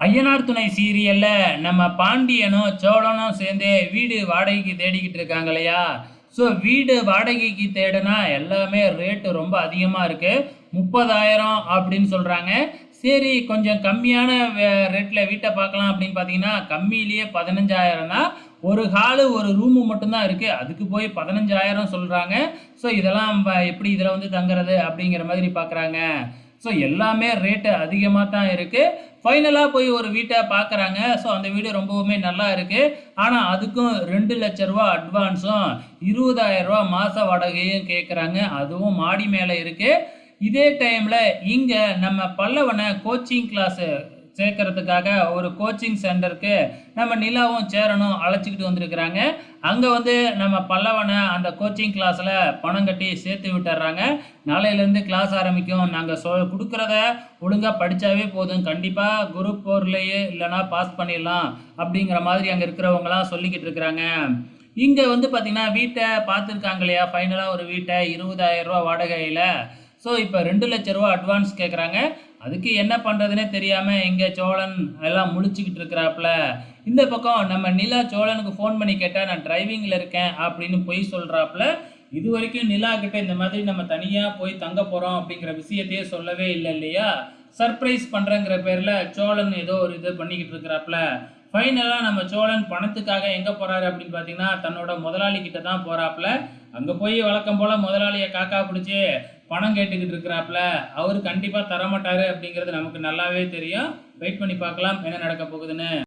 ஐயனார் துணை சீரியல்ல நம்ம பாண்டியனும் சோழனும் சேர்ந்து வீடு வாடகைக்கு தேடிக்கிட்டு இருக்காங்க இல்லையா? ஸோ வீடு வாடகைக்கு தேடினா எல்லாமே ரேட்டு ரொம்ப அதிகமாக இருக்குது. 30,000 அப்படின்னு சொல்கிறாங்க. சரி, கொஞ்சம் கம்மியான ரேட்டில் வீட்டை பார்க்கலாம் அப்படின்னு பார்த்தீங்கன்னா கம்மியிலேயே 15,000 தான். ஒரு ஹாலு ஒரு ரூமு மட்டும்தான் இருக்குது, அதுக்கு போய் 15,000 சொல்கிறாங்க. ஸோ இதெல்லாம் எப்படி இதில் வந்து தங்குறது அப்படிங்கிற மாதிரி பார்க்குறாங்க. ஸோ எல்லாமே ரேட்டு அதிகமாக தான் இருக்குது. ஃபைனலாக போய் ஒரு வீட்டை பார்க்குறாங்க. ஸோ அந்த வீடு ரொம்பவுமே நல்லா இருக்குது. ஆனால் அதுக்கும் 2,00,000 அட்வான்ஸும் 20,000 மாத வாடகையும் கேட்குறாங்க. அதுவும் மாடி மேலே இருக்குது. இதே டைமில் இங்கே நம்ம பல்லவனை கோச்சிங் கிளாஸு சேர்க்கறதுக்காக ஒரு கோச்சிங் சென்டருக்கு நம்ம நிலாவும் சேரனும் அழைச்சிக்கிட்டு வந்திருக்கிறாங்க. அங்கே வந்து நம்ம பல்லவனை அந்த கோச்சிங் கிளாஸில் பணம் கட்டி சேர்த்து விட்டுறாங்க. நாளையிலேருந்து கிளாஸ் ஆரம்பிக்கும், நாங்கள் கொடுக்குறத ஒழுங்காக படித்தாவே போதும், கண்டிப்பாக குரூப் 4லேயே இல்லைனா பாஸ் பண்ணிடலாம் அப்படிங்கிற மாதிரி அங்கே இருக்கிறவங்களாம் சொல்லிக்கிட்டு இருக்கிறாங்க. இங்கே வந்து பார்த்திங்கன்னா வீட்டை பார்த்துருக்காங்க இல்லையா? ஃபைனலாக ஒரு வீட்டை 20,000 வாடகையில். ஸோ இப்போ 2,00,000 அட்வான்ஸ் கேட்குறாங்க. அதுக்கு என்ன பண்ணுறதுனே தெரியாமல் இங்கே சோழன் எல்லாம் முழிச்சுக்கிட்டு இருக்கிறாப்புல. இந்த பக்கம் நம்ம நிலா சோழனுக்கு ஃபோன் பண்ணி கேட்டால் நான் டிரைவிங்கில் இருக்கேன் அப்படின்னு பொய் சொல்கிறாப்புல. இது வரைக்கும் நிலா கிட்ட இந்த மாதிரி நம்ம தனியாக போய் தங்க போகிறோம் அப்படிங்கிற விஷயத்தையே சொல்லவே இல்லை இல்லையா? சர்ப்ரைஸ் பண்ணுறங்கிற பேரில் சோழன் ஏதோ ஒரு இது பண்ணிக்கிட்டு இருக்கிறாப்புல. ஃபைனலாக நம்ம சோழன் பணத்துக்காக எங்கே போகிறாரு அப்படின்னு பார்த்தீங்கன்னா தன்னோட முதலாளி கிட்ட தான் போகிறாப்புல. அங்கே போய் வழக்கம் போல் முதலாளியை காக்கா பிடிச்சி பணம் கேட்டுக்கிட்டு இருக்கிறாப்புல. அவர் கண்டிப்பாக தரமாட்டார் அப்படிங்கிறது நமக்கு நல்லாவே தெரியும். வெயிட் பண்ணி பார்க்கலாம் என்ன நடக்க போகுதுன்னு.